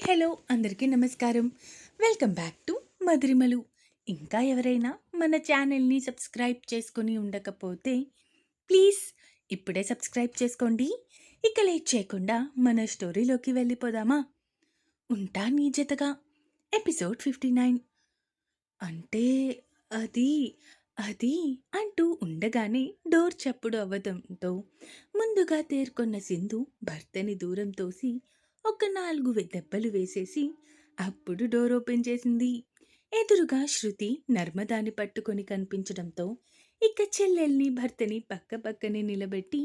Hello! అందరికీ నమస్కారం. Welcome back to Madhurimalu. ఇంకా ఎవరైనా మన ఛానల్‌ని సబ్స్క్రైబ్ చేసుకొని ఉండకపోతే ప్లీజ్ ఇప్పుడే సబ్స్క్రైబ్ చేసుకోండి. ఇక లేట్ చేయకుండా మన స్టోరీలోకి వెళ్ళిపోదామా? 'ఉంటా నీ జతగా' ఎపిసోడ్ 59. అంటే అది, అది అంటూ ఉండగానే డోర్ చప్పుడు అవ్వడంతో ముందుగా తేరుకొన్న సింధు భర్తని దూరం తోసి ఒక 4 దెబ్బలు వేసేసి అప్పుడు డోర్ ఓపెన్ చేసింది. ఎదురుగా శృతి నర్మదాని పట్టుకొని కనిపించడంతో ఇక చెల్లెల్ని భర్తని పక్క పక్కనే నిలబెట్టి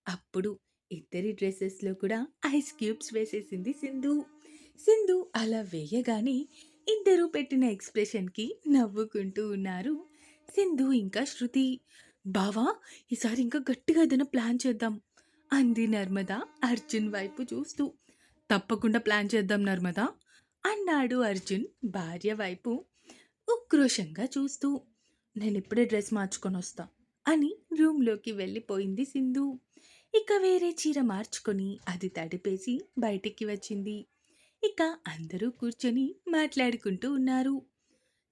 అప్పుడు ఇద్దరి డ్రెస్సెస్‌లో కూడా ఐస్ క్యూబ్స్ వేసేసింది సింధు. సింధు అలా వేయగానే ఇద్దరూ పెట్టిన ఎక్స్‌ప్రెషన్‌కి నవ్వుకుంటూ ఉన్నారు సింధు ఇంకా శృతి. "బావా! ఈసారి ఇంకా గట్టిగా ఏదైనా ప్లాన్ చేద్దాం" అంది నర్మద అర్జున్ వైపు చూస్తూ. "తప్పకుండా ప్లాన్ చేద్దాం నర్మద" అన్నాడు అర్జున్ భార్య వైపు ఉక్రోషంగా చూస్తూ. "నేనిప్పుడే డ్రెస్ మార్చుకొనొస్తా" అని రూమ్‌లోకి వెళ్ళిపోయింది సింధు. ఇక వేరే చీర మార్చుకొని అది తడిపేసి బయటికి వచ్చింది. ఇక అందరూ కూర్చొని మాట్లాడుకుంటూ ఉన్నారు.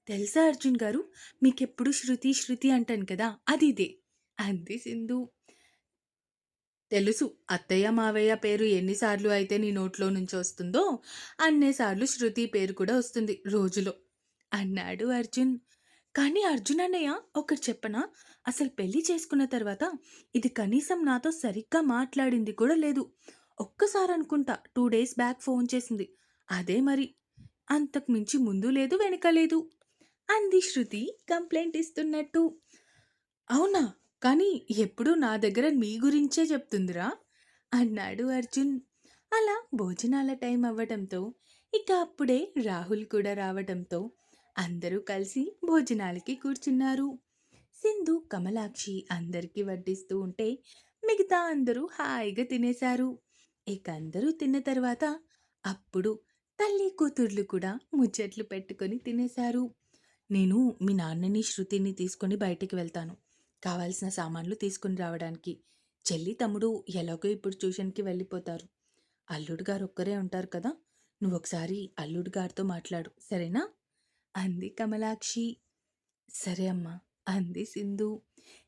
"తెలుసా అర్జున్ గారు, మీకెప్పుడు శృతి శృతి అంటాను కదా! అది ఇదే" అంది సింధు. "తెలుసు. అత్తయ్య, మావయ్య పేరు ఎన్ని సార్లు అయితే నీ నోట్లో నుంచి వస్తుందో, అన్ని సార్లు శృతి పేరు కూడా వస్తుంది రోజులో" అన్నాడు అర్జున్. "కానీ అర్జున్ అన్నయ్య, ఒకటి చెప్పనా? అసలు పెళ్లి చేసుకున్న తర్వాత ఇది కనీసం నాతో సరిగ్గా మాట్లాడింది కూడా లేదు. ఒక్కసారి అనుకుంటా 2 డేస్ బ్యాక్ ఫోన్ చేసింది. అదే మరి. అంతకు మించి ముందు లేదు, వెనక లేదు" అంది శృతి కంప్లెయింట్ ఇస్తున్నట్టు. "అవునా? కానీ ఎప్పుడూ నా దగ్గర మీ గురించే చెప్తుందిరా" అన్నాడు అర్జున్. అలా భోజనాల టైం అవ్వటంతో ఇక అప్పుడే రాహుల్ కూడా రావటంతో అందరూ కలిసి భోజనాలకి కూర్చున్నారు. సింధు, కమలాక్షి అందరికీ వడ్డిస్తూ ఉంటే మిగతా అందరూ హాయిగా తినేశారు. ఇక అందరూ తిన్న తర్వాత అప్పుడు తల్లి కూతుర్లు కూడా ముచ్చట్లు పెట్టుకొని తినేశారు. "నేను మీ నాన్నని, శృతిని తీసుకొని బయటికి వెళ్తాను. కావాల్సిన సామాన్లు తీసుకొని రావడానికి. చెల్లి, తమ్ముడు ఎలాగో ఇప్పుడు ట్యూషన్‌కి వెళ్ళిపోతారు. అల్లుడు గారు ఒక్కరే ఉంటారు కదా! నువ్వొకసారి అల్లుడు గారితో మాట్లాడు. సరేనా?" అంది కమలాక్షి. "సరే అమ్మా" అంది సింధు.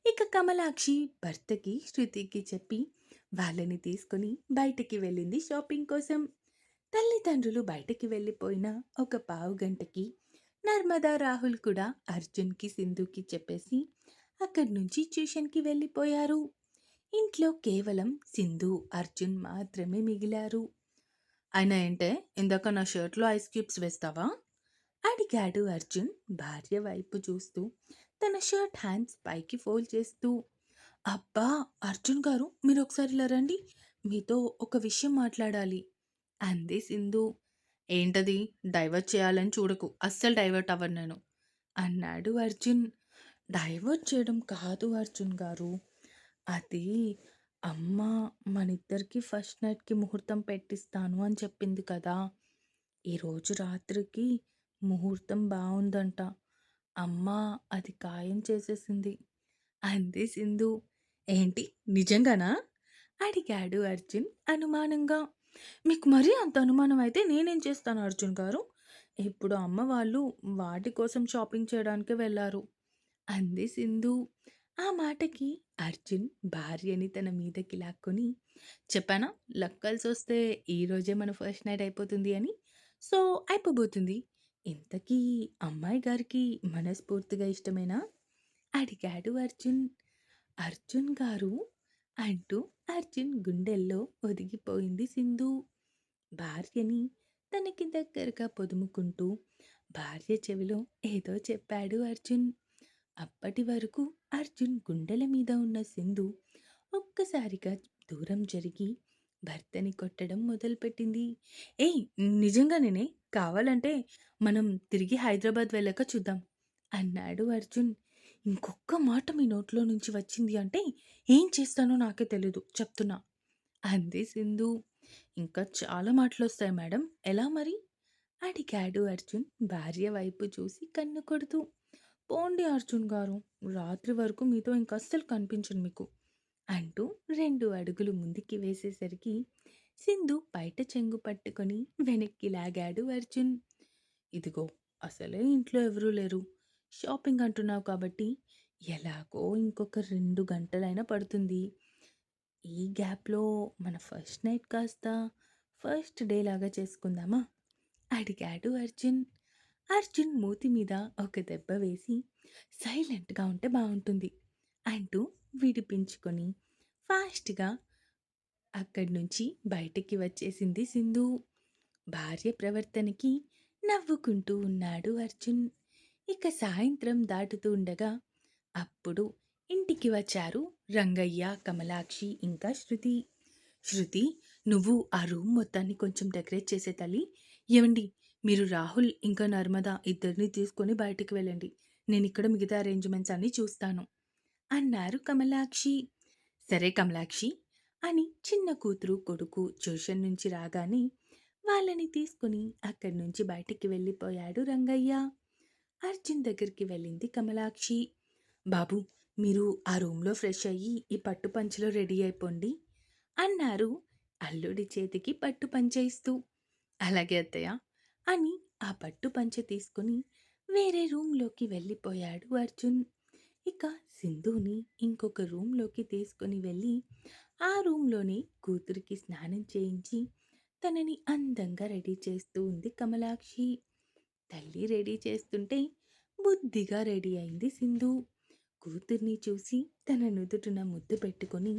ఇక కమలాక్షి భర్తకి, శృతికి చెప్పి వాళ్ళని తీసుకొని బయటికి వెళ్ళింది షాపింగ్ కోసం. తల్లిదండ్రులు బయటికి వెళ్ళిపోయిన ఒక పావుగంటకి నర్మదా, రాహుల్ కూడా అర్జున్‌కి, సింధుకి చెప్పేసి అక్కడి నుంచి ట్యూషన్‌కి వెళ్ళిపోయారు. ఇంట్లో కేవలం సింధు, అర్జున్ మాత్రమే మిగిలారు. "అయినా ఏంటే, ఇందాక నా షర్ట్‌లో ఐస్ క్యూబ్స్ వేస్తావా?" అడిగాడు అర్జున్ భార్య వైపు చూస్తూ తన షర్ట్ హ్యాండ్స్ పైకి ఫోల్డ్ చేస్తూ. "అబ్బా! అర్జున్ గారు, మీరొకసారి ఇలా రండి. మీతో ఒక విషయం మాట్లాడాలి" అంది సింధు. "ఏంటది? డైవర్ట్ చేయాలని చూడకు. అస్సలు డైవర్ట్ అవ్వను నేను" అన్నాడు అర్జున్. "డైవర్ట్ చేయడం కాదు అర్జున్ గారు. అది అమ్మ మనిద్దరికీ ఫస్ట్ నైట్‌కి ముహూర్తం పెట్టిస్తాను అని చెప్పింది కదా! ఈరోజు రాత్రికి ముహూర్తం బావుందంట. అమ్మ అది ఖాయం చేసేసింది" అంది సింధు. "ఏంటి, నిజంగానా?" అడిగాడు అర్జున్ అనుమానంగా. "మీకు మరీ అంత అనుమానం అయితే నేనేం చేస్తాను అర్జున్ గారు? ఇప్పుడు అమ్మ వాళ్ళు వాటి కోసం షాపింగ్ చేయడానికే వెళ్లారు" అంది సింధు. ఆ మాటకి అర్జున్ భార్యని తన మీదకి లాక్కొని, "చెప్పానా లక్ కలిసొస్తే ఈరోజే మన ఫస్ట్ నైట్ అయిపోతుంది అని. సో, అయిపోబోతుంది. ఇంతకీ అమ్మాయి గారికి మనస్ఫూర్తిగా ఇష్టమేనా?" అడిగాడు అర్జున్. "అర్జున్ గారు" అంటూ అర్జున్ గుండెల్లో ఒదిగిపోయింది సింధు. భార్యని తనకి దగ్గరగా పొదుముకుంటూ భార్య చెవిలో ఏదో చెప్పాడు అర్జున్. అప్పటి వరకు అర్జున్ గుండెల మీద ఉన్న సింధు ఒక్కసారిగా దూరం జరిగి భర్తని కొట్టడం మొదలుపెట్టింది. "ఏయ్! నిజంగానేనే. కావాలంటే మనం తిరిగి హైదరాబాద్ వెళ్ళాక చూద్దాం" అన్నాడు అర్జున్. "ఇంకొక్క మాట మీ నోట్లో నుంచి వచ్చింది అంటే ఏం చేస్తానో నాకే తెలీదు, చెప్తున్నా" అంది సింధు. "ఇంకా చాలా మాటలొస్తాయి మేడం. ఎలా మరి?" అడిగాడు అర్జున్ భార్య వైపు చూసి కన్ను కొడుతూ. "పోండి అర్జున్ గారు. రాత్రి వరకు మీతో ఇంకస్సలు కనిపించను మీకు" అంటూ 2 అడుగులు ముందుకి వేసేసరికి సింధు బయట చెంగు పట్టుకొని వెనక్కి లాగాడు అర్జున్. ఇదిగో అసలే ఇంట్లో ఎవరూ లేరు. షాపింగ్ అంటున్నావు కాబట్టి ఎలాగో ఇంకొక 2 గంటలైనా పడుతుంది. ఈ గ్యాప్‌లో మన ఫస్ట్ నైట్ కాస్త ఫస్ట్ డే లాగా చేసుకుందామా? అడిగాడు అర్జున్. అర్జున్ మూతి మీద ఒక దెబ్బ వేసి సైలెంట్‌గా ఉంటే బావుంటుంది అంటూ విడిపించుకొని ఫాస్ట్‌గా అక్కడి నుంచి బయటికి వచ్చేసింది సింధు. భార్య ప్రవర్తనకి నవ్వుకుంటూ ఉన్నాడు అర్జున్. ఇక సాయంత్రం దాటుతూ ఉండగా అప్పుడు ఇంటికి వచ్చారు రంగయ్య, కమలాక్షి ఇంకా శృతి. శృతి, నువ్వు ఆ రూమ్ మొత్తాన్ని కొంచెం డెకరేట్ చేసే తల్లి. ఏవండి, మీరు రాహుల్ ఇంకా నర్మద ఇద్దరిని తీసుకొని బయటికి వెళ్ళండి. నేనిక్కడ మిగతా అరేంజ్‌మెంట్స్ అన్నీ చూస్తాను అన్నారు కమలాక్షి. సరే కమలాక్షి అని చిన్న కూతురు, కొడుకు ట్యూషన్ నుంచి రాగానే వాళ్ళని తీసుకొని అక్కడి నుంచి బయటికి వెళ్ళిపోయాడు రంగయ్య. అర్జున్ దగ్గరికి వెళ్ళింది కమలాక్షి. బాబు, మీరు ఆ రూమ్‌లో ఫ్రెష్ అయ్యి ఈ పట్టు పంచలో రెడీ అయిపోండి అన్నారు అల్లుడి చేతికి పట్టు పంచె ఇస్తూ. అలాగే అత్తయ్య అని ఆ పట్టు పంచె తీసుకొని వేరే రూమ్‌లోకి వెళ్ళిపోయాడు అర్జున్. ఇక సింధుని ఇంకొక రూమ్‌లోకి తీసుకొని వెళ్ళి ఆ రూమ్‌లోనే కూతురికి స్నానం చేయించి తనని అందంగా రెడీ చేస్తూ ఉంది కమలాక్షి. తల్లి రెడీ చేస్తుంటే బుద్ధిగా రెడీ అయింది సింధు. కూతుర్ని చూసి తన నుదుటిన ముద్దు పెట్టుకొని,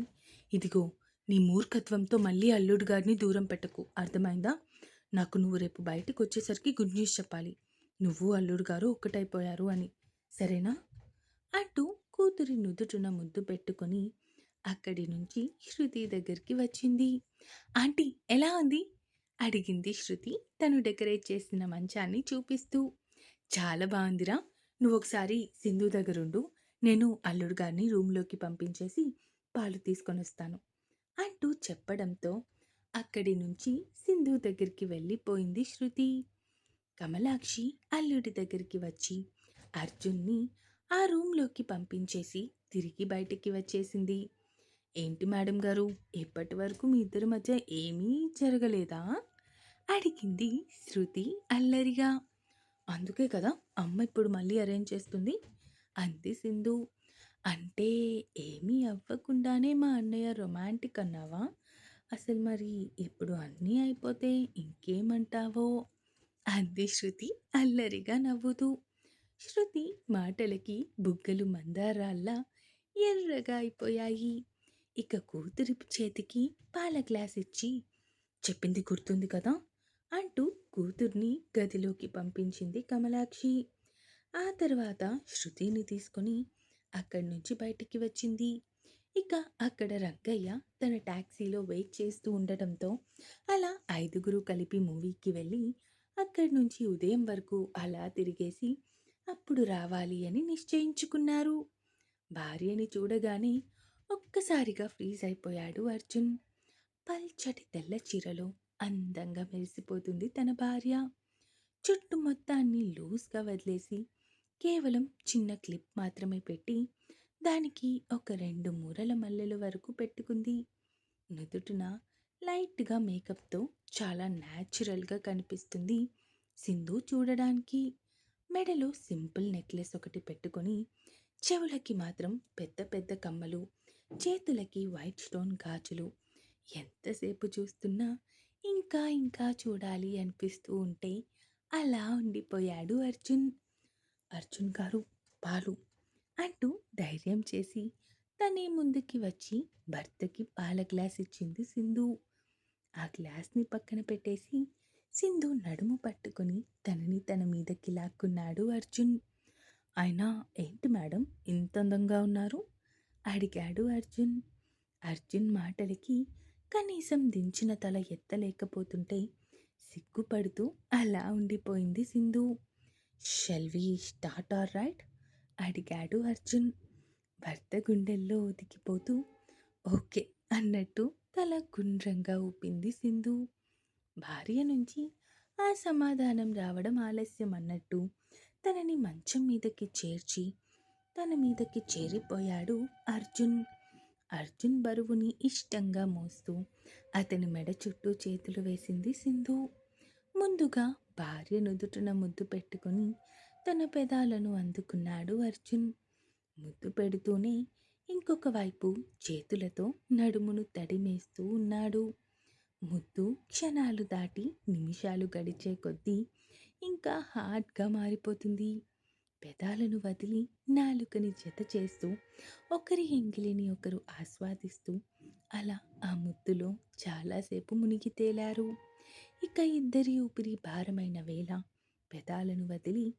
ఇదిగో నీ మూర్ఖత్వంతో మళ్ళీ అల్లుడు గారిని దూరం పెట్టకు, అర్థమైందా? నాకు నువ్వు రేపు బయటికి వచ్చేసరికి గుడ్ న్యూస్ చెప్పాలి. నువ్వు అల్లుడు గారు ఒక్కటైపోయారు అని, సరేనా? అంటూ కూతురి నుదుటిన ముద్దు పెట్టుకొని అక్కడి నుంచి శృతి దగ్గరికి వచ్చింది. ఆంటీ ఎలా ఉంది? అడిగింది శృతి తను డెకరేట్ చేసిన మంచాన్ని చూపిస్తూ. చాలా బావుందిరా! నువ్వొకసారి సింధు దగ్గరుండు. నేను అల్లుడు గారిని రూమ్‌లోకి పంపించేసి పాలు తీసుకొనొస్తాను అంటూ చెప్పడంతో అక్కడి నుంచి సింధు దగ్గరికి వెళ్ళిపోయింది శృతి. కమలాక్షి అల్లుడి దగ్గరికి వచ్చి అర్జున్ని ఆ రూమ్‌లోకి పంపించేసి తిరిగి బయటికి వచ్చేసింది. ఏంటి మేడం గారు, ఇప్పటి వరకు మీ ఇద్దరి మధ్య ఏమీ జరగలేదా? అడిగింది శృతి అల్లరిగా. అందుకే కదా అమ్మ ఇప్పుడు మళ్ళీ అరేంజ్ చేస్తుంది అంది సింధు. అంటే ఏమీ అవ్వకుండానే మా అన్నయ్య రొమాంటిక్ అన్నావా? అసలు మరి ఇప్పుడు అన్నీ అయిపోతే ఇంకేమంటావో అంది శృతి అల్లరిగా నవ్వుతూ. శృతి మాటలకి బుగ్గలు మందారాల్లా ఎర్రగా అయిపోయాయి. ఇక కూతురి చేతికి పాల గ్లాస్ ఇచ్చి, చెప్పింది గుర్తుంది కదా అంటూ కూతుర్ని గదిలోకి పంపించింది కమలాక్షి. ఆ తర్వాత శృతిని తీసుకొని అక్కడి నుంచి బయటికి వచ్చింది. ఇక అక్కడ రంగయ్య తన టాక్సీలో వెయిట్ చేస్తూ ఉండటంతో అలా ఐదుగురు కలిపి మూవీకి వెళ్ళి అక్కడి నుంచి ఉదయం వరకు అలా తిరిగేసి అప్పుడు రావాలి అని నిశ్చయించుకున్నారు. భార్యని చూడగానే ఒక్కసారిగా ఫ్రీజ్ అయిపోయాడు అర్జున్. పల్చటి తెల్ల చీరలో అందంగా మెరిసిపోతుంది తన భార్య. చుట్టు మొత్తాన్ని లూజ్‌గా వదిలేసి కేవలం చిన్న క్లిప్ మాత్రమే పెట్టి దానికి ఒక 2 మూరల మల్లెల వరకు పెట్టుకుంది. నుదుటిన లైట్‌గా మేకప్‌తో చాలా న్యాచురల్‌గా కనిపిస్తుంది సింధు చూడడానికి. మెడలో సింపుల్ నెక్లెస్ ఒకటి పెట్టుకొని చెవులకి మాత్రం పెద్ద పెద్ద కమ్మలు, చేతులకి వైట్ స్టోన్ గాజులు. ఎంతసేపు చూస్తున్నా ఇంకా ఇంకా చూడాలి అనిపిస్తూ ఉంటే అలా ఉండిపోయాడు అర్జున్. అర్జున్ గారు, పాలు అంటూ ధైర్యం చేసి తనే ముందుకి వచ్చి భర్తకి పాల గ్లాస్ ఇచ్చింది సింధు. ఆ గ్లాస్‌ని పక్కన పెట్టేసి సింధు నడుము పట్టుకొని తనని తన మీదకి లాక్కున్నాడు అర్జున్. అయినా ఏంటి మేడం ఇంత అందంగా ఉన్నారు? అడిగాడు అర్జున్. అర్జున్ మాటలకి కనీసం దించిన తల ఎత్తలేకపోతుంటే సిగ్గుపడుతూ అలా ఉండిపోయింది Sindhu. Shall we start alright? అడిగాడు అర్జున్. భర్త గుండెల్లో ఒదిగిపోతూ ఓకే అన్నట్టు తల గుండ్రంగా ఊపింది సింధు. భార్య నుంచి ఆ సమాధానం రావడం ఆలస్యం అన్నట్టు తనని మంచం మీదకి చేర్చి తన మీదకి చేరిపోయాడు అర్జున్. అర్జున్ బరువుని ఇష్టంగా మోస్తూ అతని మెడ చుట్టూ చేతులు వేసింది సింధు. ముందుగా భార్య నుదుటిన ముద్దు పెట్టుకుని తన పెదాలను అందుకున్నాడు అర్జున్. ముద్దు పెడుతూనే ఇంకొక వైపు చేతులతో నడుమును తడిమేస్తూ ఉన్నాడు. ముద్దు క్షణాలు దాటి నిమిషాలు గడిచే కొద్దీ ఇంకా హార్డ్గా మారిపోతుంది. పెదాలను వదిలి నాలుకని జత చేస్తూ ఒకరి ఎంగిలిని ఒకరు ఆస్వాదిస్తూ అలా ఆ ముద్దులో చాలాసేపు మునిగి తేలారు. ఇక ఇద్దరి ఊపిరి భారమైన వేళ పెదాలను వదిలి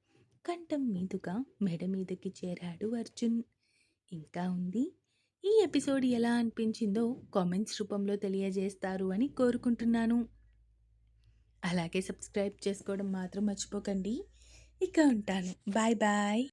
కంఠం మీదుగా మెడ మీదకి చేరాడు అర్జున్. ఇంకా ఉంది. ఈ ఎపిసోడ్ ఎలా అనిపించిందో కామెంట్స్ రూపంలో తెలియజేస్తారు అని కోరుకుంటున్నాను. అలాగే సబ్స్క్రైబ్ చేసుకోవడం మాత్రం మర్చిపోకండి. ఇక ఉంటాను. Bye bye.